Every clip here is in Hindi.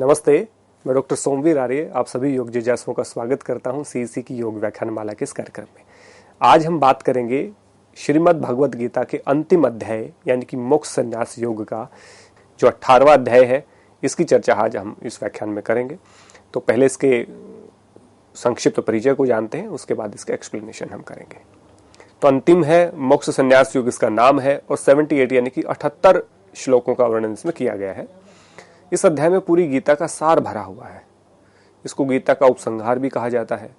नमस्ते, मैं डॉक्टर सोमवीर आर्य आप सभी योग जिज्ञासुओं का स्वागत करता हूं सीईसी की योग व्याख्यान माला के इस कार्यक्रम में। आज हम बात करेंगे श्रीमद् भगवद गीता के अंतिम अध्याय यानी कि मोक्ष संन्यास योग का जो 18वां अध्याय है, इसकी चर्चा आज हम इस व्याख्यान में करेंगे। तो पहले इसके संक्षिप्त परिचय को जानते हैं, उसके बाद इसका एक्सप्लेनेशन हम करेंगे। तो अंतिम है मोक्ष संन्यास योग, इसका नाम है, और 78 यानी कि 78 श्लोकों का वर्णन इसमें किया गया है। इस अध्याय में पूरी गीता का सार भरा हुआ है। इसको गीता का उपसंहार भी कहा जाता है।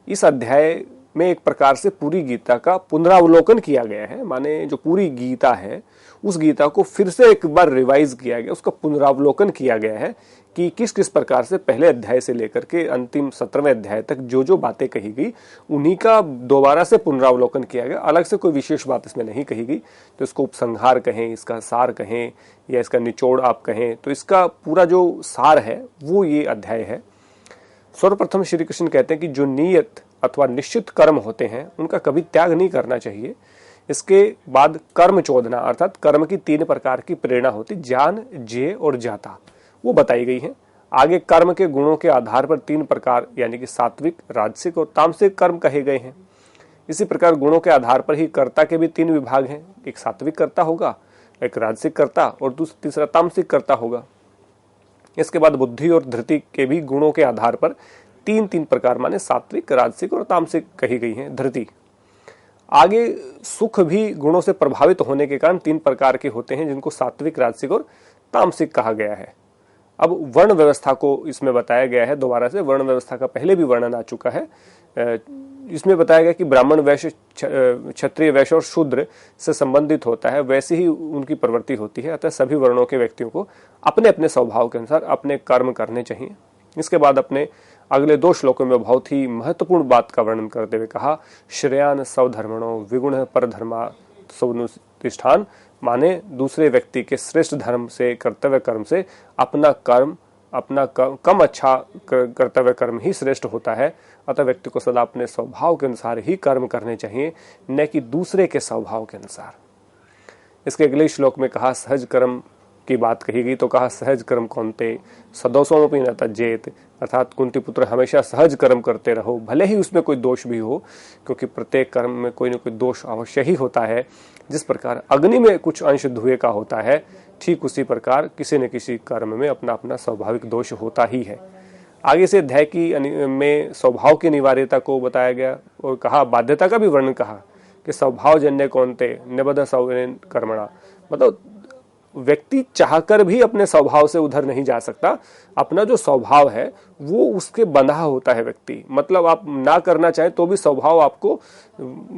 इस अध्याय में एक प्रकार से पूरी गीता का पुनरावलोकन किया गया है, माने जो पूरी गीता है उस गीता को फिर से एक बार रिवाइज किया गया, उसका पुनरावलोकन किया गया है कि किस किस प्रकार से पहले अध्याय से लेकर के अंतिम 17वें अध्याय तक जो जो बातें कही गई उन्हीं का दोबारा से पुनरावलोकन किया गया। अलग से कोई विशेष बात इसमें नहीं कही गई। तो इसको उपसंहार कहें, इसका सार कहें या इसका निचोड़ आप कहें, तो इसका पूरा जो सार है वो ये अध्याय है। सर्वप्रथम श्री कृष्ण कहते हैं कि जो नियत अथवा निश्चित कर्म होते हैं उनका कभी त्याग नहीं करना चाहिए। इसके बाद कर्म चोदना अर्थात कर्म की 3 प्रकार की प्रेरणा होती, ज्ञान, जेय और जाता, वो बताई गई है। आगे कर्म के गुणों के आधार पर 3 प्रकार यानी कि सात्विक, राजसिक और तामसिक कर्म कहे गए हैं। इसी प्रकार गुणों के आधार पर ही कर्ता के भी 3 विभाग हैं, एक सात्विक कर्ता होगा, एक राजसिक कर्ता और तीसरा तामसिक कर्ता होगा। इसके बाद बुद्धि और धृति के भी गुणों के आधार पर 3 प्रकार माने सात्विक, राजसिक और तामसिक कही गई है धृति। आगे सुख भी गुणों से प्रभावित होने के कारण 3 प्रकार के होते हैं, जिनको सात्विक, राजसिक और तामसिक कहा गया है। अब वर्ण व्यवस्था को इसमें बताया गया है। दोबारा से वर्ण व्यवस्था का पहले भी वर्णन आ चुका है। इसमें बताया गया कि ब्राह्मण, वैश्य, क्षत्रिय, वैश्य और शूद्र से संबंधित होता है, वैसे ही उनकी प्रवृत्ति होती है। अतः सभी वर्णों के व्यक्तियों को अपने अपने स्वभाव के अनुसार अपने कर्म करने चाहिए। इसके बाद अपने अगले 2 श्लोकों में बहुत ही महत्वपूर्ण बात का वर्णन करते हुए कहा, श्रेयान स्वधर्मणो विगुण परधर्मा स्वनुष्ठान, माने दूसरे व्यक्ति के श्रेष्ठ धर्म से, कर्तव्य कर्म से अपना कम अच्छा कर्तव्य कर्म ही श्रेष्ठ होता है। अतः व्यक्ति को सदा अपने स्वभाव के अनुसार ही कर्म करने चाहिए, न कि दूसरे के स्वभाव के अनुसार। इसके अगले श्लोक में कहा सहज कर्म की बात कही गई, तो कहा सहज कर्म कौन्ते सदोषोमपि न त्यजेत, अर्थात कुंती पुत्र हमेशा सहज कर्म करते रहो, भले ही उसमें कोई दोष भी हो, क्योंकि प्रत्येक कर्म में कोई न कोई दोष अवश्य ही होता है। जिस प्रकार अग्नि में कुछ अंश धुएं का होता है, ठीक उसी प्रकार किसी न किसी कर्म में अपना अपना स्वाभाविक दोष होता ही है। आगे से अध्याय की में स्वभाव की अनिवार्यता को बताया गया और कहा बाध्यता का भी वर्णन कहा कि स्वभाव जन्य कौन्ते निबद्ध सौरेन कर्मणा, मतलब व्यक्ति चाहकर भी अपने स्वभाव से उधर नहीं जा सकता। अपना जो स्वभाव है वो उसके बंधा होता है व्यक्ति, मतलब आप ना करना चाहे तो भी स्वभाव आपको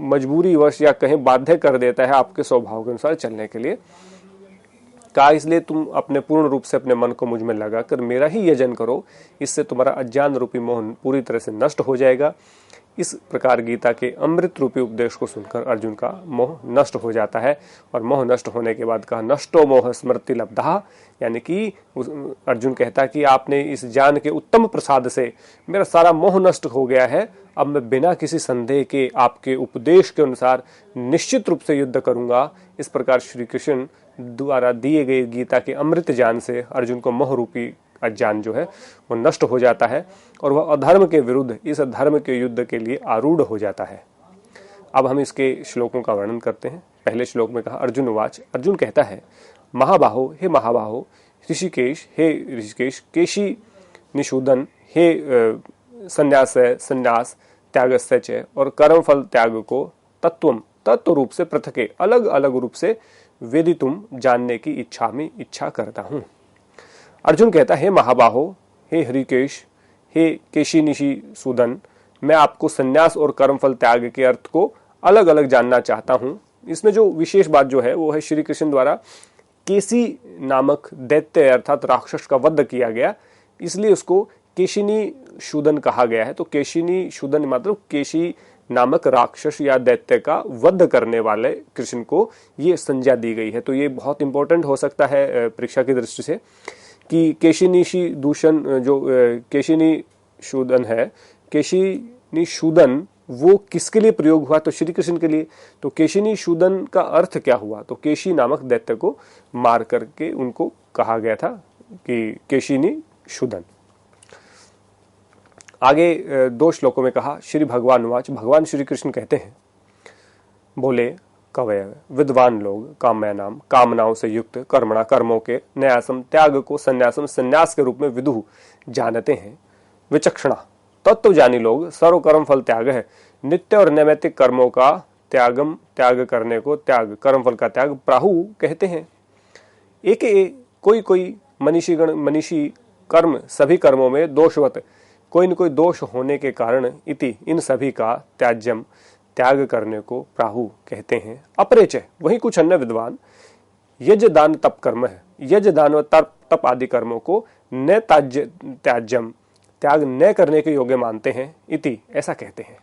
मजबूरी वश या कहीं बाध्य कर देता है आपके स्वभाव के अनुसार चलने के लिए। कहा इसलिए तुम अपने पूर्ण रूप से अपने मन को मुझ में लगाकर मेरा ही यजन करो, इससे तुम्हारा अज्ञान रूपी मोह पूरी तरह से नष्ट हो जाएगा। इस प्रकार गीता के अमृत रूपी उपदेश को सुनकर अर्जुन का मोह नष्ट हो जाता है। और मोह नष्ट होने के बाद कहा नष्टो मोह स्मृति लब्धा, यानी कि अर्जुन कहता कि आपने इस ज्ञान के उत्तम प्रसाद से मेरा सारा मोह नष्ट हो गया है। अब मैं बिना किसी संदेह के आपके उपदेश के अनुसार निश्चित रूप से युद्ध करूंगा। इस प्रकार श्री कृष्ण द्वारा दिए गए गीता के अमृत ज्ञान से अर्जुन को मोह रूपी अज्ञान जो है वो नष्ट हो जाता है और वह अधर्म के विरुद्ध इस धर्म के युद्ध के लिए आरूढ़ हो जाता है। अब हम इसके श्लोकों का वर्णन करते हैं। पहले श्लोक में कहा अर्जुन उवाच, अर्जुन कहता है महाबाहो हे महाबाहो, ऋषिकेश हे ऋषिकेश, केशी निषूदन हे संन्यास त्यागस्य च, और कर्म फल त्याग को तत्व रूप से पृथके अलग अलग रूप से वेदितुम जानने की इच्छा करता हूं। अर्जुन कहता है महाबाहो, हे हरिकेश, हे केशी निशी सूदन, मैं आपको संन्यास और कर्मफल त्याग के अर्थ को अलग अलग जानना चाहता हूं। इसमें जो विशेष बात जो है वो है श्री कृष्ण द्वारा केसी नामक दैत्य अर्थात राक्षस का वध किया गया, इसलिए उसको केशिनी शूदन कहा गया है। तो केशिनी शूदन मतलब केशी नामक राक्षस या दैत्य का वध करने वाले कृष्ण को ये संज्ञा दी गई है। तो ये बहुत इंपॉर्टेंट हो सकता है परीक्षा की दृष्टि से कि केशिनिशी दूषण जो केशिनी शूदन है, केशिनी शूदन वो किसके लिए प्रयोग हुआ? तो श्री कृष्ण के लिए। तो केशिनी शूदन का अर्थ क्या हुआ? तो केशी नामक दैत्य को मार करके उनको कहा गया था कि केशिनी शुदन। आगे 2 श्लोकों में कहा, श्री भगवान उवाच, भगवान श्री कृष्ण कहते हैं, बोले कवय विद्वान लोग काम्यानाम कामनाओं से युक्त कर्मणा कर्मों के न्यासम त्याग को संन्यासम संन्यास के रूप में विदुः जानते हैं। विचक्षणा तत्व जानी लोग सर्व कर्म फल त्याग है, नित्य और नैमित्तिक कर्मों का त्याग करने को त्याग कर्म फल का त्याग प्राहु कहते हैं। कोई मनीषी कर्म सभी कर्मों में दोषवत कोई न कोई दोष होने के कारण इति इन सभी का त्याज्यम त्याग करने को प्राहु कहते हैं। अपरेचय वही कुछ अन्य विद्वान यज्ञ दान तप कर्म है, यज्ञ दान व तप आदि कर्मों को न त्याज्यम त्याग न करने के योग्य मानते हैं इति ऐसा कहते हैं।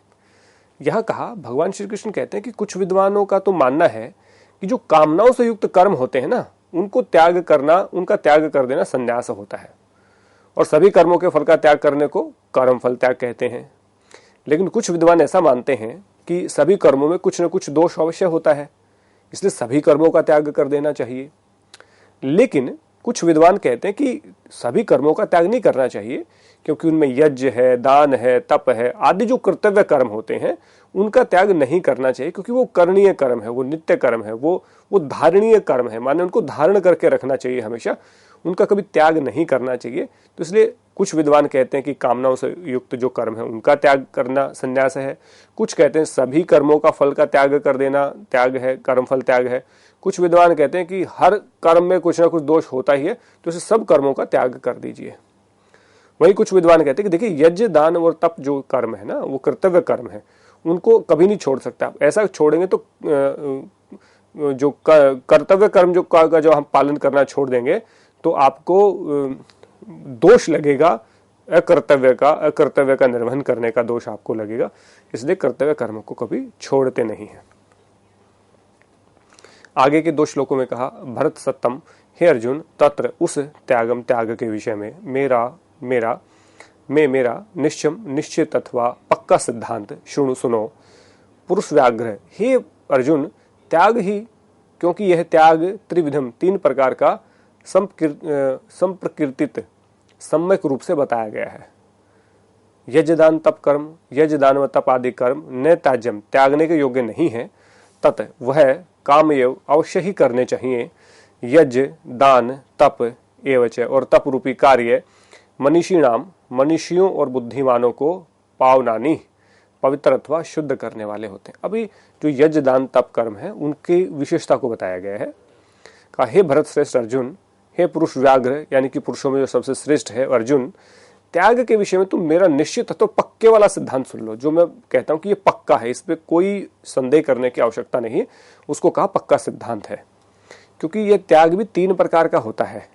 यह कहा भगवान श्री कृष्ण कहते हैं कि कुछ विद्वानों का तो मानना है कि जो कामनाओं से युक्त कर्म होते हैं ना, उनको त्याग करना, उनका त्याग कर देना संन्यास होता है, और सभी कर्मों के फल का त्याग करने को कर्म फल त्याग कहते हैं। लेकिन कुछ विद्वान ऐसा मानते हैं कि सभी कर्मों में कुछ न कुछ दोष अवश्य होता है, इसलिए सभी कर्मों का त्याग कर देना चाहिए। लेकिन कुछ विद्वान कहते हैं कि सभी कर्मों का त्याग नहीं करना चाहिए, क्योंकि उनमें यज्ञ है, दान है, तप है आदि जो कर्तव्य कर्म होते हैं उनका त्याग नहीं करना चाहिए, क्योंकि वो करणीय कर्म है, वो नित्य कर्म है, वो धारणीय कर्म है, माने उनको धारण करके रखना चाहिए हमेशा, उनका कभी त्याग नहीं करना चाहिए। तो इसलिए कुछ विद्वान कहते हैं कि कामनाओं से युक्त जो कर्म है उनका त्याग करना संन्यास है। कुछ कहते हैं सभी कर्मों का फल का त्याग कर देना त्याग है, कर्म फल त्याग है। कुछ विद्वान कहते हैं कि हर कर्म में कुछ ना कुछ दोष होता ही है, तो इसे सब कर्मों का त्याग कर दीजिए। वही कुछ विद्वान कहते हैं कि देखिए यज्ञ दान और तप जो कर्म है ना, वो कर्तव्य कर्म है, उनको कभी नहीं छोड़ सकता। ऐसा छोड़ेंगे तो जो कर्तव्य कर्म जो हम पालन करना छोड़ देंगे तो आपको दोष लगेगा, अकर्तव्य का निर्वहन करने का दोष आपको लगेगा। इसलिए कर्तव्य कर्म को कभी छोड़ते नहीं है। आगे के 2 श्लोकों में कहा, भरत सत्तम, हे अर्जुन, तत्र उस त्याग के विषय में मेरा निश्चित अथवा पक्का सिद्धांत शुणु सुनो। पुरुष व्याघ्र, हे अर्जुन, त्याग ही, क्योंकि यह त्याग त्रिविधम 3 प्रकार का संप्रकृतित सम्यक रूप से बताया गया है। यज्ञ दान तप कर्म, यज्ञ दान व तप आदि कर्म न त्याज्यम त्यागने के योग्य नहीं है, तत् वह कामएव अवश्य ही करने चाहिए। यज्ञ दान तप एवच, और तप रूपी कार्य मनीषियों और बुद्धिमानों को पावनानी पवित्र अथवा शुद्ध करने वाले होते हैं। अभी जो यज्ञ दान तप कर्म है उनकी विशेषता को बताया गया है। कहा, हे भरत श्रेष्ठ अर्जुन, हे पुरुष व्याघ्र, यानी कि पुरुषों में जो सबसे श्रेष्ठ है अर्जुन, त्याग के विषय में तुम मेरा निश्चित तो पक्के वाला सिद्धांत सुन लो। जो मैं कहता हूं कि ये पक्का है, इस पे कोई संदेह करने की आवश्यकता नहीं है, उसको कहा पक्का सिद्धांत है। क्योंकि ये त्याग भी 3 प्रकार का होता है।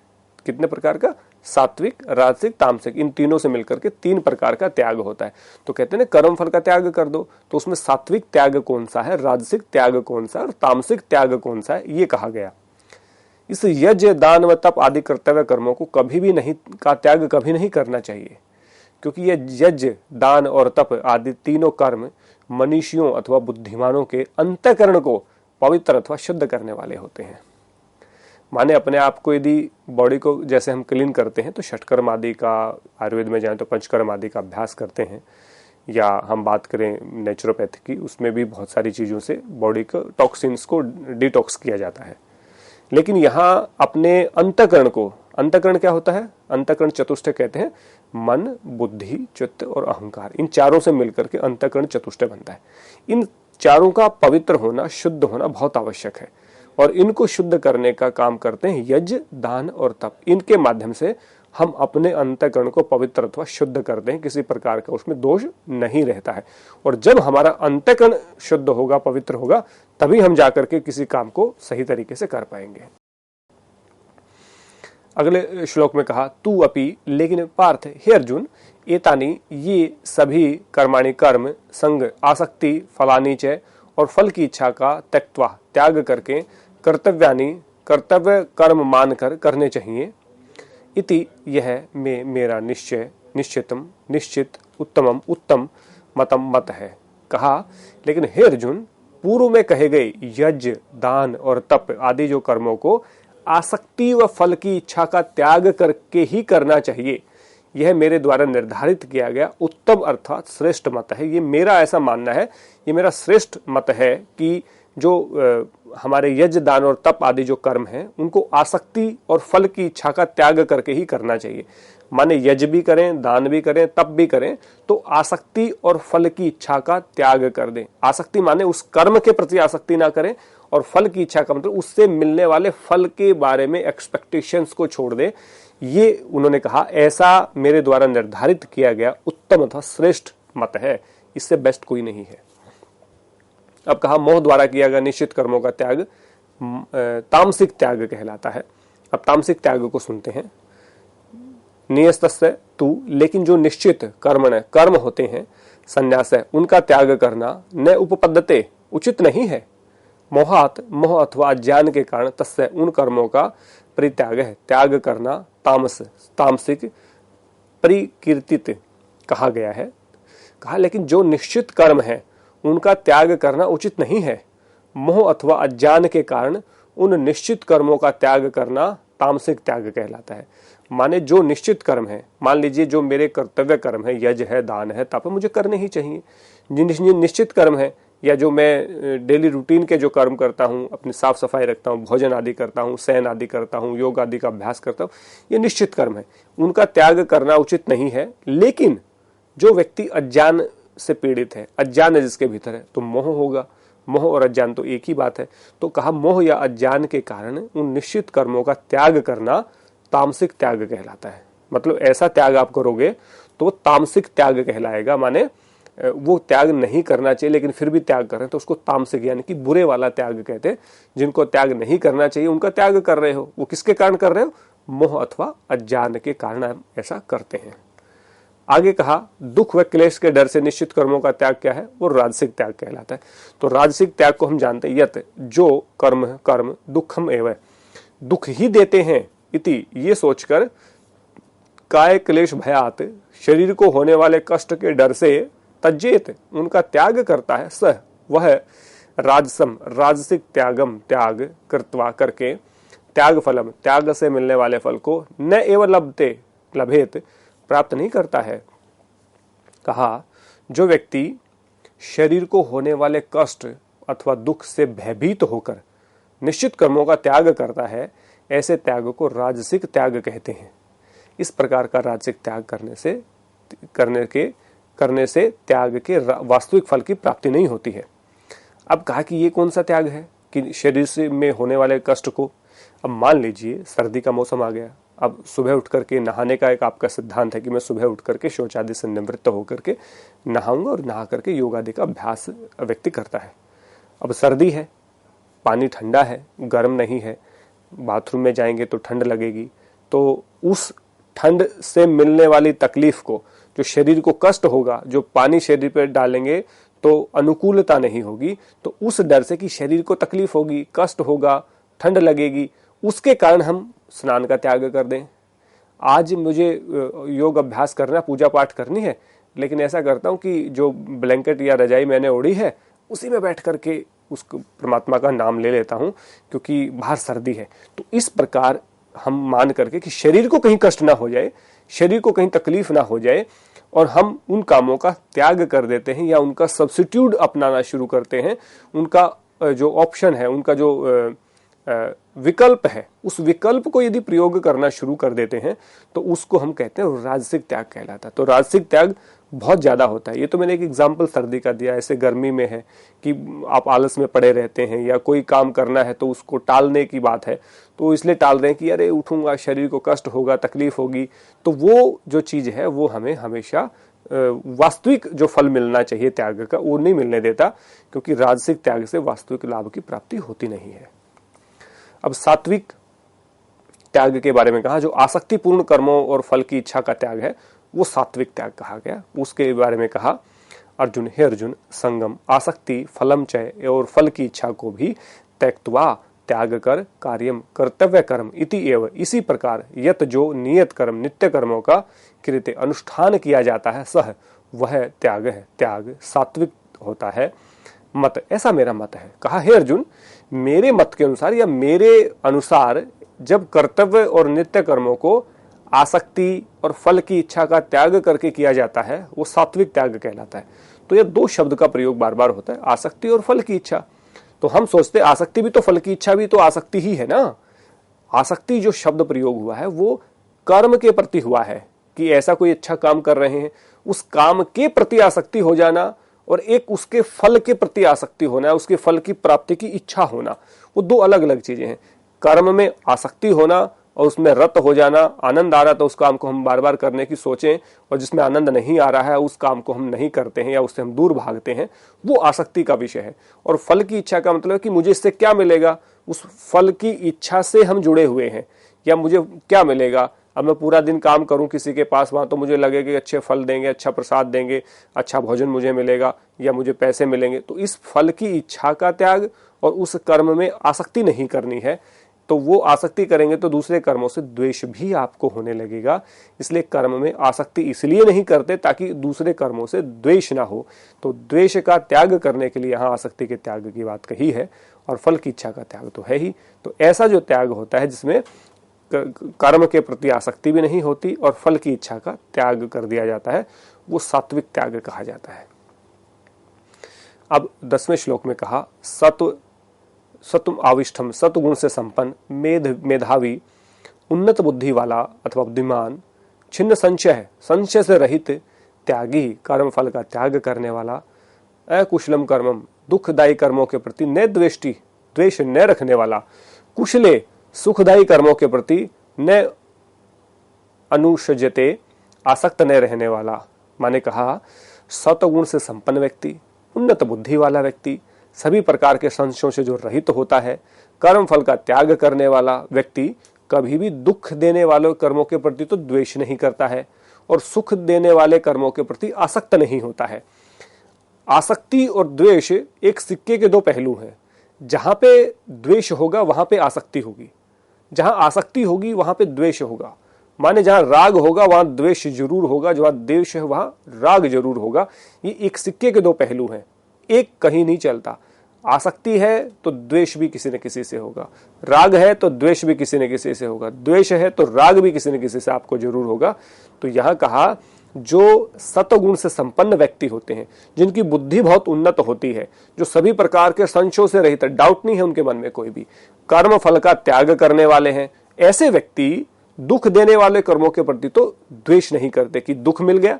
कितने प्रकार का? सात्विक, राजसिक, तामसिक, इन तीनों से मिलकर के 3 प्रकार का त्याग होता है। तो कहते हैं ना कर्म फल का त्याग कर दो, तो उसमें सात्विक त्याग कौन सा है, राजसिक त्याग कौन सा है और तामसिक त्याग कौन सा है, ये कहा गया। इस यज्ञ दान व तप आदि कर्तव्य कर्मों को त्याग कभी नहीं करना चाहिए, क्योंकि ये यज्ञ दान और तप आदि तीनों कर्म मनीषियों अथवा बुद्धिमानों के अंतःकरण को पवित्र अथवा शुद्ध करने वाले होते हैं। माने अपने आप को यदि बॉडी को जैसे हम क्लीन करते हैं, तो षटकर्म आदि का, आयुर्वेद में जाएं तो पंचकर्म आदि का अभ्यास करते हैं, या हम बात करें नेचुरोपैथी की, उसमें भी बहुत सारी चीजों से बॉडी को टॉक्सिन्स को डिटॉक्स किया जाता है। लेकिन यहाँ अपने अंतःकरण को, अंतःकरण क्या होता है? अंतःकरण चतुष्टय कहते हैं, मन, बुद्धि, चित्त और अहंकार, इन चारों से मिलकर के अंतःकरण चतुष्टय बनता है। इन चारों का पवित्र होना, शुद्ध होना बहुत आवश्यक है, और इनको शुद्ध करने का काम करते हैं यज्ञ दान और तप। इनके माध्यम से हम अपने अंतःकरण को पवित्र अथवा शुद्ध करते हैं, किसी प्रकार का उसमें दोष नहीं रहता है। और जब हमारा अंतःकरण शुद्ध होगा, पवित्र होगा, तभी हम जाकर के किसी काम को सही तरीके से कर पाएंगे। अगले श्लोक में कहा, तू अपि, लेकिन पार्थ, हे अर्जुन, एतानि, ये सभी कर्माणि कर्म संग आसक्ति फलानि च, और फल की इच्छा का त्यक्त्वा त्याग करके कर्तव्यानि कर्तव्य कर्म मानकर करने चाहिए। इति यह मेरा निश्चित उत्तम मतम मत है। कहा, लेकिन हे अर्जुन, पूर्व में कहे गए यज्ञ दान और तप आदि जो कर्मों को आसक्ति व फल की इच्छा का त्याग करके ही करना चाहिए, यह मेरे द्वारा निर्धारित किया गया उत्तम अर्थात श्रेष्ठ मत है। ये मेरा ऐसा मानना है, ये मेरा श्रेष्ठ मत है कि जो हमारे यज्ञ दान और तप आदि जो कर्म हैं उनको आसक्ति और फल की इच्छा का त्याग करके ही करना चाहिए। माने यज्ञ भी करें, दान भी करें, तप भी करें, तो आसक्ति और फल की इच्छा का त्याग कर दें। आसक्ति माने उस कर्म के प्रति आसक्ति ना करें, और फल की इच्छा का मतलब उससे मिलने वाले फल के बारे में एक्सपेक्टेशंस को छोड़ दें। ये उन्होंने कहा ऐसा मेरे द्वारा निर्धारित किया गया उत्तम अथवा श्रेष्ठ मत है, इससे बेस्ट कोई नहीं है। अब कहा मोह द्वारा किया गया निश्चित कर्मों का त्याग तामसिक त्याग कहलाता है। अब तामसिक त्याग को सुनते हैं। नियस्तस्य तु, लेकिन जो निश्चित कर्म होते हैं, संन्यास है, उनका त्याग करना न उपपद्यते, उचित नहीं है। मोहात, मोह अथवा अज्ञान के कारण, तस्य, उन कर्मों का परित्याग है, त्याग करना तामसिक परिकीर्तित कहा गया है। कहा लेकिन जो निश्चित कर्म है उनका त्याग करना उचित नहीं है। मोह अथवा अज्ञान के कारण उन निश्चित कर्मों का त्याग करना तामसिक त्याग कहलाता है। माने जो निश्चित कर्म है, मान लीजिए जो मेरे कर्तव्य कर्म है, यज्ञ है, दान है, तप मुझे करने ही चाहिए। जिन निश्चित कर्म है, या जो मैं डेली रूटीन के जो कर्म करता हूँ, अपनी साफ सफाई रखता हूँ, भोजन आदि करता हूँ, शयन आदि करता हूँ, योग आदि का अभ्यास करता हूँ, ये निश्चित कर्म है, उनका त्याग करना उचित नहीं है। लेकिन जो व्यक्ति अज्ञान से पीड़ित है, अज्ञान है जिसके भीतर है, तो मोह होगा। मोह और अज्ञान तो एक ही बात है। तो कहा मोह या अज्ञान के कारण उन निश्चित कर्मों का त्याग करना तामसिक त्याग कहलाता है। मतलब ऐसा त्याग आप करोगे तो तामसिक त्याग कहलाएगा। माने वो त्याग नहीं करना चाहिए लेकिन फिर भी त्याग कर रहे हैं, तो उसको तामसिक यानी कि बुरे वाला त्याग कहते हैं। जिनको त्याग नहीं करना चाहिए उनका त्याग कर रहे हो, वो किसके कारण कर रहे हो? मोह अथवा अज्ञान के कारण हम ऐसा करते हैं। आगे कहा दुख व क्लेश के डर से निश्चित कर्मों का त्याग क्या है? वो राजसिक त्याग कहलाता है। तो राजसिक त्याग को हम जानते हैं, यत जो कर्म दुखम एवं, दुख ही देते हैं इति, ये सोचकर काय क्लेश भयात, शरीर को होने वाले कष्ट के डर से तज्जेत, उनका त्याग करता है। सह, वह राजसम राजसिक त्यागम, त्याग कृत्वा करके, त्याग फलम, त्याग से मिलने वाले फल को न एवं लभेत, प्राप्त नहीं करता है। कहा जो व्यक्ति शरीर को होने वाले कष्ट अथवा दुख से भयभीत होकर निश्चित कर्मों का त्याग करता है, ऐसे त्याग को राजसिक त्याग कहते हैं। इस प्रकार का राजसिक त्याग करने से त्याग के वास्तविक फल की प्राप्ति नहीं होती है। अब कहा कि ये कौन सा त्याग है कि शरीर से में होने वाले कष्ट को। अब मान लीजिए सर्दी का मौसम आ गया, अब सुबह उठ करके नहाने का एक आपका सिद्धांत है कि मैं सुबह उठ करके शौच आदि से निवृत्त होकर के नहाऊंगा और नहा करके योग आदि का अभ्यास व्यक्ति करता है। अब सर्दी है, पानी ठंडा है, गर्म नहीं है, बाथरूम में जाएंगे तो ठंड लगेगी, तो उस ठंड से मिलने वाली तकलीफ को, जो शरीर को कष्ट होगा, जो पानी शरीर पर डालेंगे तो अनुकूलता नहीं होगी, तो उस डर से कि शरीर को तकलीफ होगी, कष्ट होगा, ठंड लगेगी, उसके कारण हम स्नान का त्याग कर दें। आज मुझे योग अभ्यास करना, पूजा पाठ करनी है, लेकिन ऐसा करता हूं कि जो ब्लैंकेट या रजाई मैंने ओढ़ी है उसी में बैठ करके उस परमात्मा का नाम ले लेता हूं क्योंकि बाहर सर्दी है। तो इस प्रकार हम मान करके कि शरीर को कहीं कष्ट ना हो जाए, शरीर को कहीं तकलीफ ना हो जाए, और हम उन कामों का त्याग कर देते हैं या उनका सब्स्टिट्यूट अपनाना शुरू करते हैं। उनका जो ऑप्शन है, उनका जो विकल्प है, उस विकल्प को यदि प्रयोग करना शुरू कर देते हैं तो उसको हम कहते हैं राजसिक त्याग कहलाता है। तो राजसिक त्याग बहुत ज्यादा होता है। ये तो मैंने एक एग्जाम्पल सर्दी का दिया। ऐसे गर्मी में है कि आप आलस में पड़े रहते हैं या कोई काम करना है तो उसको टालने की बात है, तो इसलिए टाल रहे हैं कि अरे उठूंगा, शरीर को कष्ट होगा, तकलीफ होगी। तो वो जो चीज है वो हमें हमेशा वास्तविक जो फल मिलना चाहिए त्याग का, वो नहीं मिलने देता, क्योंकि राजसिक त्याग से वास्तविक लाभ की प्राप्ति होती नहीं है। अब सात्विक त्याग के बारे में कहा, जो आसक्तिपूर्ण कर्मों और फल की इच्छा का त्याग है वो सात्विक त्याग कहा गया। उसके बारे में कहा अर्जुन, हे अर्जुन, संगम आसक्ति फलम चय और फल की इच्छा को भी त्यक्त्वा त्याग कर कार्यम कर्तव्य कर्म इति एव, इसी प्रकार यत जो नियत कर्म नित्य कर्मों का कृत्य अनुष्ठान किया जाता है, सह वह त्याग है, त्याग सात्विक होता है। मत, ऐसा मेरा मत है। कहा हे अर्जुन, मेरे मत के अनुसार या मेरे अनुसार जब कर्तव्य और नित्य कर्मों को आसक्ति और फल की इच्छा का त्याग करके किया जाता है, वो सात्विक त्याग कहलाता है। तो ये दो शब्द का प्रयोग बार बार होता है, आसक्ति और फल की इच्छा। तो हम सोचते आसक्ति भी तो फल की इच्छा भी तो आसक्ति ही है ना। आसक्ति जो शब्द प्रयोग हुआ है वो कर्म के प्रति हुआ है कि ऐसा कोई अच्छा काम कर रहे हैं, उस काम के प्रति आसक्ति हो जाना, और एक उसके फल के प्रति आसक्ति होना, उसके फल की प्राप्ति की इच्छा होना, वो दो अलग अलग चीजें हैं। कर्म में आसक्ति होना और उसमें रत हो जाना, आनंद आ रहा तो उस काम को हम बार बार करने की सोचें, और जिसमें आनंद नहीं आ रहा है उस काम को हम नहीं करते हैं या उससे हम दूर भागते हैं, वो आसक्ति का विषय है। और फल की इच्छा का मतलब है कि मुझे इससे क्या मिलेगा, उस फल की इच्छा से हम जुड़े हुए हैं, या मुझे क्या मिलेगा। अब मैं पूरा दिन काम करूं किसी के पास, वहां तो मुझे लगेगा कि अच्छे फल देंगे, अच्छा प्रसाद देंगे, अच्छा भोजन मुझे मिलेगा या मुझे पैसे मिलेंगे। तो इस फल की इच्छा का त्याग और उस कर्म में आसक्ति नहीं करनी है। तो वो आसक्ति करेंगे तो दूसरे कर्मों से द्वेष भी आपको होने लगेगा। इसलिए कर्म में आसक्ति इसलिए नहीं करते ताकि दूसरे कर्मों से द्वेष ना हो। तो द्वेष का त्याग करने के लिए यहाँ आसक्ति के त्याग की बात कही है, और फल की इच्छा का त्याग तो है ही। तो ऐसा जो त्याग होता है जिसमें कर्म के प्रति आसक्ति भी नहीं होती और फल की इच्छा का त्याग कर दिया जाता है, वो सात्विक त्याग कहा जाता है। अब 10वें श्लोक में कहा, सत्व आविष्टम, सत्वगुण से संपन्न, मेधावी, उन्नत बुद्धि वाला अथवा बुद्धिमान, छिन्न संशय, संशय से रहित, त्यागी, कर्म फल का त्याग करने वाला, अकुशलम कर्मम, दुखदायी कर्मों के प्रति न द्वेष्टि, द्वेष न रखने वाला, कुशले, सुखदायी कर्मों के प्रति न अनुषजते, आसक्त न रहने वाला। माने कहा सत्वगुण से संपन्न व्यक्ति, उन्नत बुद्धि वाला व्यक्ति, सभी प्रकार के संशयों से जो रहित होता है, कर्म फल का त्याग करने वाला व्यक्ति कभी भी दुख देने वाले कर्मों के प्रति तो द्वेष नहीं करता है और सुख देने वाले कर्मों के प्रति आसक्त नहीं होता है। आसक्ति और द्वेष एक सिक्के के दो पहलू हैं। जहां पे द्वेष होगा वहां पे आसक्ति होगी, जहां आसक्ति होगी वहां पे द्वेष होगा। माने जहां राग होगा वहां द्वेष जरूर होगा, जहां द्वेष है वहां राग जरूर होगा। ये एक सिक्के के दो पहलू हैं, एक कहीं नहीं चलता। आसक्ति है तो द्वेष भी किसी न किसी से होगा, राग है तो द्वेष भी किसी न किसी से होगा, द्वेष है तो राग भी किसी न किसी से आपको जरूर होगा। तो यहां कहा जो सत्वगुण से संपन्न व्यक्ति होते हैं, जिनकी बुद्धि बहुत उन्नत होती है, जो सभी प्रकार के संशयों से रहित, डाउट नहीं है उनके मन में कोई भी, कर्म फल का त्याग करने वाले हैं, ऐसे व्यक्ति दुख देने वाले कर्मों के प्रति तो द्वेष नहीं करते। कि दुख मिल गया,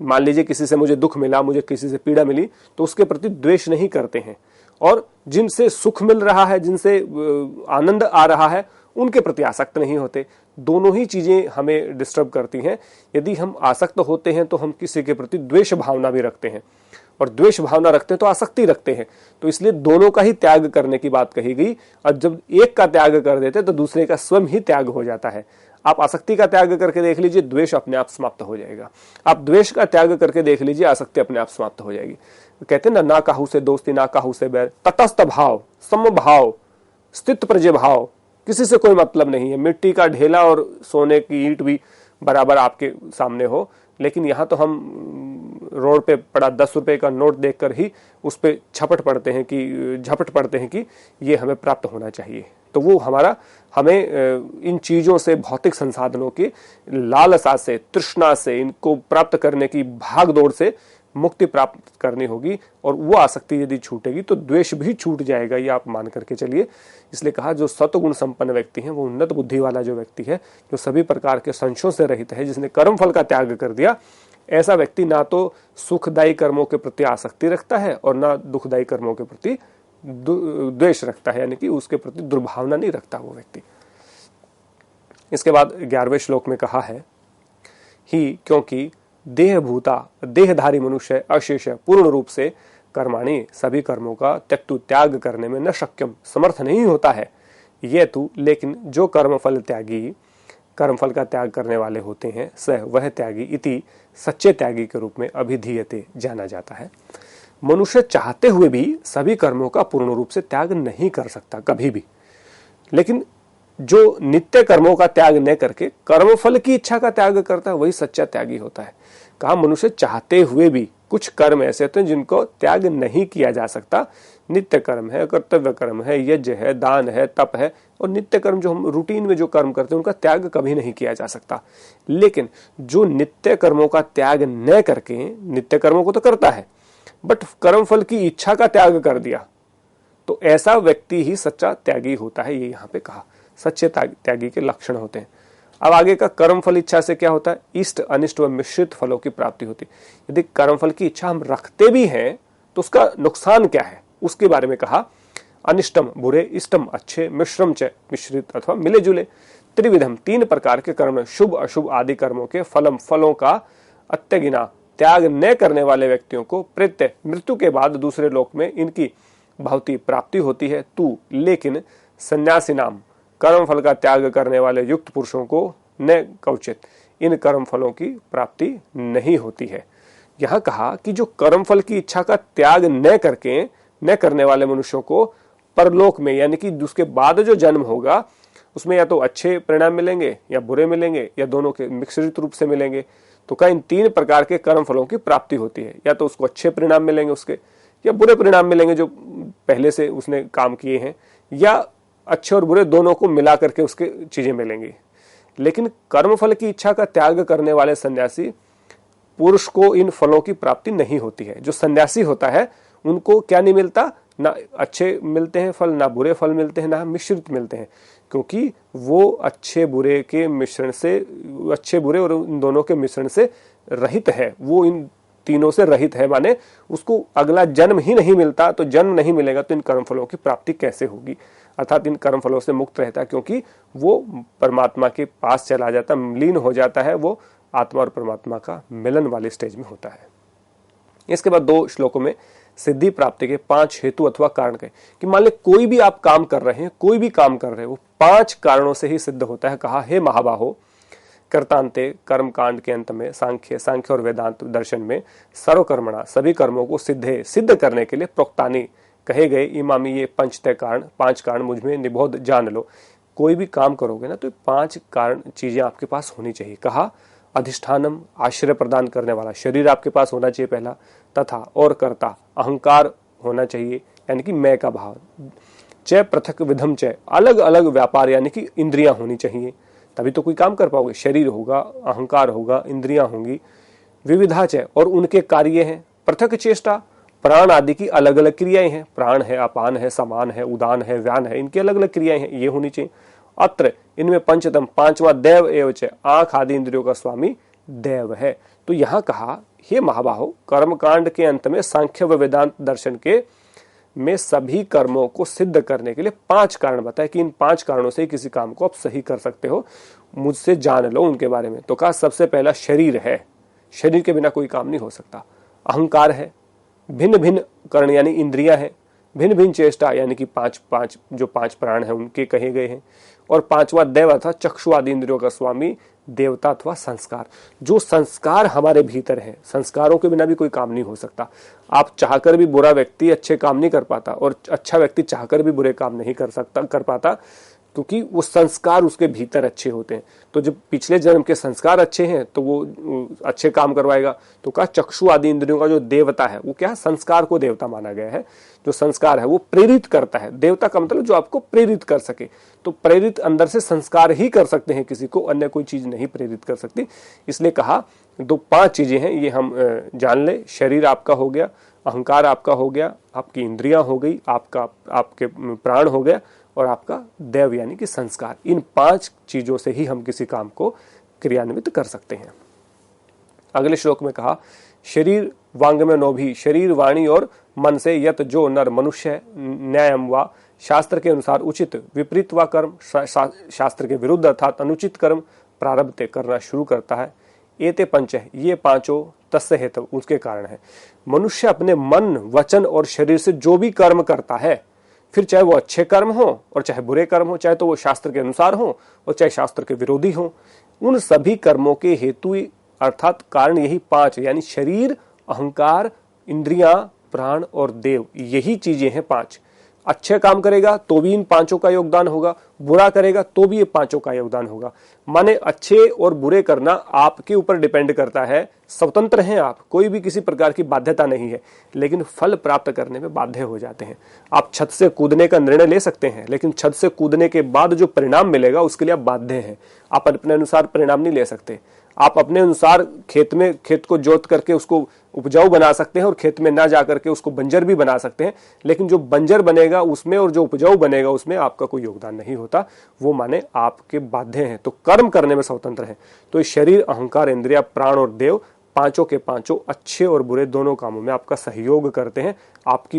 मान लीजिए किसी से मुझे दुख मिला, मुझे किसी से पीड़ा मिली, तो उसके प्रति द्वेष नहीं करते हैं। और जिनसे सुख मिल रहा है, जिनसे आनंद आ रहा है, उनके प्रति आसक्त नहीं होते। दोनों ही चीजें हमें डिस्टर्ब करती हैं। यदि हम आसक्त होते हैं तो हम किसी के प्रति द्वेष भावना भी रखते हैं, और द्वेष भावना रखते हैं तो आसक्ति रखते हैं। तो इसलिए दोनों का ही त्याग करने की बात कही गई। और जब एक का त्याग कर देते तो दूसरे का स्वयं ही त्याग हो जाता है। आप आसक्ति का त्याग करके देख लीजिए, द्वेष अपने आप समाप्त हो जाएगा। आप द्वेष का त्याग करके देख लीजिए, आसक्ति अपने आप समाप्त हो जाएगी। कहते हैं ना काहू से दोस्ती, ना काहू से बैर, तटस्थ भाव, समभाव, स्थित प्रज्ञ भाव, किसी से कोई मतलब नहीं है। मिट्टी का ढेला और सोने की ईंट भी बराबर आपके सामने हो, लेकिन यहाँ तो हम रोड पे पड़ा 10 रुपए का नोट देखकर ही उस पे झपट पड़ते हैं कि ये हमें प्राप्त होना चाहिए। तो वो हमें इन चीजों से, भौतिक संसाधनों की लालसा से, तृष्णा से, इनको प्राप्त करने की भाग दौड़ से मुक्ति प्राप्त करनी होगी। और वो आसक्ति यदि छूटेगी तो द्वेष भी छूट जाएगा, ये आप मान करके चलिए। इसलिए कहा जो सत्वगुण संपन्न व्यक्ति है, वो उन्नत बुद्धि वाला जो व्यक्ति है, जो सभी प्रकार के संशयों से रहित है, जिसने कर्म फल का त्याग कर दिया, ऐसा व्यक्ति ना तो सुखदायी कर्मों के प्रति आसक्ति रखता है और ना दुखदायी कर्मों के प्रति द्वेष रखता है, यानी कि उसके प्रति दुर्भावना नहीं रखता वो व्यक्ति। इसके बाद 11वें श्लोक में कहा है ही, क्योंकि देहभूता, देहधारी मनुष्य अशेष पूर्ण रूप से कर्माणि, सभी कर्मों का त्यक्तु, त्याग करने में न शक्यम, समर्थ नहीं होता है। ये तू, लेकिन जो कर्मफल त्यागी, कर्मफल का त्याग करने वाले होते हैं, सह वह त्यागी इति, सच्चे त्यागी के रूप में अभिधीयते, जाना जाता है। मनुष्य चाहते हुए भी सभी कर्मों का पूर्ण रूप से त्याग नहीं कर सकता कभी भी, लेकिन जो नित्य कर्मों का त्याग न करके कर्मफल की इच्छा का त्याग करता है, वही सच्चा त्यागी होता है। कहा मनुष्य चाहते हुए भी कुछ कर्म ऐसे होते हैं जिनको त्याग नहीं किया जा सकता। नित्य कर्म है, कर्तव्य कर्म है, यज्ञ है, दान है, तप है, और नित्य कर्म जो हम रूटीन में जो कर्म करते हैं उनका त्याग कभी नहीं किया जा सकता। लेकिन जो नित्य कर्मों का त्याग न करके, नित्य कर्मों को तो करता है बट कर्म फल की इच्छा का त्याग कर दिया, तो ऐसा व्यक्ति ही सच्चा त्यागी होता है। ये यहाँ पे कहा सच्चे त्यागी के लक्षण होते हैं। अब आगे का कर्म फल इच्छा से क्या होता है? इष्ट अनिष्ट व मिश्रित फलों की प्राप्ति होती है। यदि कर्म फल की इच्छा हम रखते भी हैं तो उसका नुकसान क्या है उसके बारे में कहा। अनिष्टम बुरे, इष्टम अच्छे, मिश्रम च मिश्रित अथवा मिले जुले। त्रिविधम तीन प्रकार के कर्म, शुभ अशुभ आदि कर्मों के फलों का अत्यगिना त्याग न करने वाले व्यक्तियों को प्रत्यय मृत्यु के बाद दूसरे लोक में इनकी भौतिक प्राप्ति होती है। तू लेकिन सन्यासी नाम कर्म फल का त्याग करने वाले युक्त पुरुषों को न कवचित इन कर्म फलों की प्राप्ति नहीं होती है। यहां कहा कि जो कर्म फल की इच्छा का त्याग न करने वाले मनुष्यों को परलोक में, यानी कि उसके बाद जो जन्म होगा उसमें या तो अच्छे परिणाम मिलेंगे या बुरे मिलेंगे या दोनों के मिश्रित रूप से मिलेंगे। तो क्या इन तीन प्रकार के कर्म फलों की प्राप्ति होती है, या तो उसको अच्छे परिणाम मिलेंगे उसके, या बुरे परिणाम मिलेंगे जो पहले से उसने काम किए हैं, या अच्छे और बुरे दोनों को मिला करके उसके चीजें मिलेंगी। लेकिन कर्म फल की इच्छा का त्याग करने वाले सन्यासी पुरुष को इन फलों की प्राप्ति नहीं होती है। जो सन्यासी होता है उनको क्या नहीं मिलता? ना अच्छे मिलते हैं फल, ना बुरे फल मिलते हैं, ना मिश्रित मिलते हैं, क्योंकि वो अच्छे बुरे के मिश्रण से, अच्छे बुरे और इन दोनों के मिश्रण से रहित है। वो इन तीनों से रहित है, माने उसको अगला जन्म ही नहीं मिलता। तो जन्म नहीं मिलेगा तो इन कर्मफलों की प्राप्ति कैसे होगी? अर्थात इन कर्मफलों से मुक्त रहता है, क्योंकि वो परमात्मा के पास चला जाता, लीन हो जाता है। वो आत्मा और परमात्मा का मिलन वाले स्टेज में होता है। इसके बाद 2 श्लोकों में सिद्धि प्राप्ति के 5 हेतु अथवा कारण कहे कि मान ले कोई भी आप काम कर रहे हैं, कोई भी काम कर रहे हैं, वो 5 कारणों से ही सिद्ध होता है। कहा, हे महाबाहो, कर्तांते कर्म कांड के अंत में सांख्य और वेदांत दर्शन में सर्वकर्मणा सभी कर्मों को सिद्ध करने के लिए प्रोक्तानी कहे गए इमामी ये पंचतय कारण, 5 कारण मुझ में निबोध जान लो। कोई भी काम करोगे ना तो 5 कारण चीजें आपके पास होनी चाहिए। कहा, अधिष्ठानम आश्रय प्रदान करने वाला शरीर आपके पास होना चाहिए पहला, तथा और कर्ता अहंकार होना चाहिए, यानी कि मैं का भाव। च पृथक विधम च अलग अलग व्यापार, यानी कि इंद्रियां होनी चाहिए, तभी तो कोई काम कर पाओगे। शरीर होगा, अहंकार होगा, इंद्रियां होंगी। विविधा च और उनके कार्य हैं। पृथक चेष्टा, प्राण आदि की अलग अलग क्रियाएं हैं। प्राण है, अपान है, समान है, उदान है, व्यान है, इनकी अलग अलग क्रियाएं हैं, ये होनी चाहिए। अत्र इनमें पंचतम 5वां दैव एवं च आंख आदि इंद्रियों का स्वामी दैव है। तो यहां कहा, हे महाबाहो, कर्मकांड के अंत में सांख्य व वेदांत दर्शन के में सभी कर्मों को सिद्ध करने के लिए 5 कारण बताए कि इन 5 कारणों से किसी काम को आप सही कर सकते हो, मुझसे जान लो उनके बारे में। तो कहा, सबसे पहला शरीर है, शरीर के बिना कोई काम नहीं हो सकता। अहंकार है, भिन्न भिन्न कर्ण यानी इंद्रियां हैं, भिन्न भिन्न चेष्टा यानी कि 5 जो 5 प्राण हैं उनके कहे गए हैं। और 5वां दैव अर्थात चक्षु आदि इंद्रियों का स्वामी देवता अथवा संस्कार। जो संस्कार हमारे भीतर है, संस्कारों के बिना भी कोई काम नहीं हो सकता। आप चाहकर भी बुरा व्यक्ति अच्छे काम नहीं कर पाता, और अच्छा व्यक्ति चाहकर भी बुरे काम नहीं कर पाता, क्योंकि वो संस्कार उसके भीतर अच्छे होते हैं। तो जब पिछले जन्म के संस्कार अच्छे हैं तो वो अच्छे काम करवाएगा। तो कहा, चक्षु आदि इंद्रियों का जो देवता है वो क्या, संस्कार को देवता माना गया है। जो संस्कार है वो प्रेरित करता है। देवता का मतलब जो आपको प्रेरित कर सके। तो प्रेरित अंदर से संस्कार ही कर सकते हैं किसी को, अन्य कोई चीज नहीं प्रेरित कर सकती। इसलिए कहा, 5 चीजें हैं, ये हम जान ले। शरीर आपका हो गया, अहंकार आपका हो गया, आपकी इंद्रियां हो गई, आपके प्राण हो गया, और आपका दैव यानी कि संस्कार। इन 5 चीजों से ही हम किसी काम को क्रियान्वित कर सकते हैं। अगले श्लोक में कहा, शरीर वांग में नोभी, शरीर वाणी और मन से यत जो नर मनुष्य न्यायम व शास्त्र के अनुसार उचित विपरीत व कर्म, शास्त्र के विरुद्ध अर्थात अनुचित कर्म प्रारब्ध करना शुरू करता है। एते पंच, ये 5 तस्य हेतु उसके कारण है। मनुष्य अपने मन, वचन और शरीर से जो भी कर्म करता है, फिर चाहे वो अच्छे कर्म हो और चाहे बुरे कर्म हो, चाहे तो वो शास्त्र के अनुसार हो और चाहे शास्त्र के विरोधी हो, उन सभी कर्मों के हेतु अर्थात कारण यही 5 यानी शरीर, अहंकार, इंद्रियां, प्राण और देव, यही चीजें हैं 5। अच्छे काम करेगा तो भी इन पांचों का योगदान होगा, बुरा करेगा तो भी ये पांचों का योगदान होगा। माने अच्छे और बुरे करना आपके ऊपर डिपेंड करता है, स्वतंत्र हैं आप, कोई भी किसी प्रकार की बाध्यता नहीं है, लेकिन फल प्राप्त करने में बाध्य हो जाते हैं। आप छत से कूदने का निर्णय ले सकते हैं, लेकिन छत से कूदने के बाद जो परिणाम मिलेगा उसके लिए आप बाध्य हैं। आप अपने अनुसार परिणाम नहीं ले सकते। आप अपने अनुसार खेत को जोत करके उसको उपजाऊ बना सकते हैं और खेत में ना जा करके उसको बंजर भी बना सकते हैं, लेकिन जो बंजर बनेगा उसमें और जो उपजाऊ बनेगा उसमें आपका कोई योगदान नहीं होता। वो माने आपके बाध्य हैं, तो कर्म करने में स्वतंत्र हैं। तो इस शरीर, अहंकार, इंद्रिया, प्राण और देव, पांचों के पांचों अच्छे और बुरे दोनों कामों में आपका सहयोग करते हैं। आपकी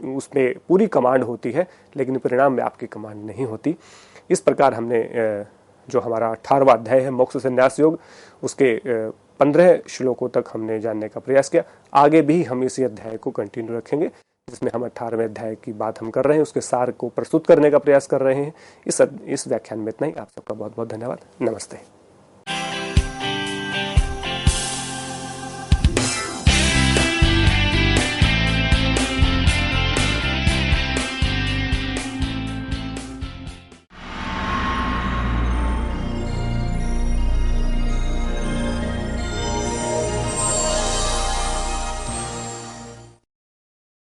उसमें पूरी कमांड होती है, लेकिन परिणाम में आपकी कमांड नहीं होती। इस प्रकार हमने जो हमारा 18वां अध्याय है मोक्ष संन्यास योग, उसके 15 श्लोकों तक हमने जानने का प्रयास किया। आगे भी हम इसी अध्याय को कंटिन्यू रखेंगे, जिसमें हम 18वें अध्याय की बात हम कर रहे हैं, उसके सार को प्रस्तुत करने का प्रयास कर रहे हैं। इस व्याख्यान में इतना ही। आप सबका बहुत बहुत धन्यवाद। नमस्ते।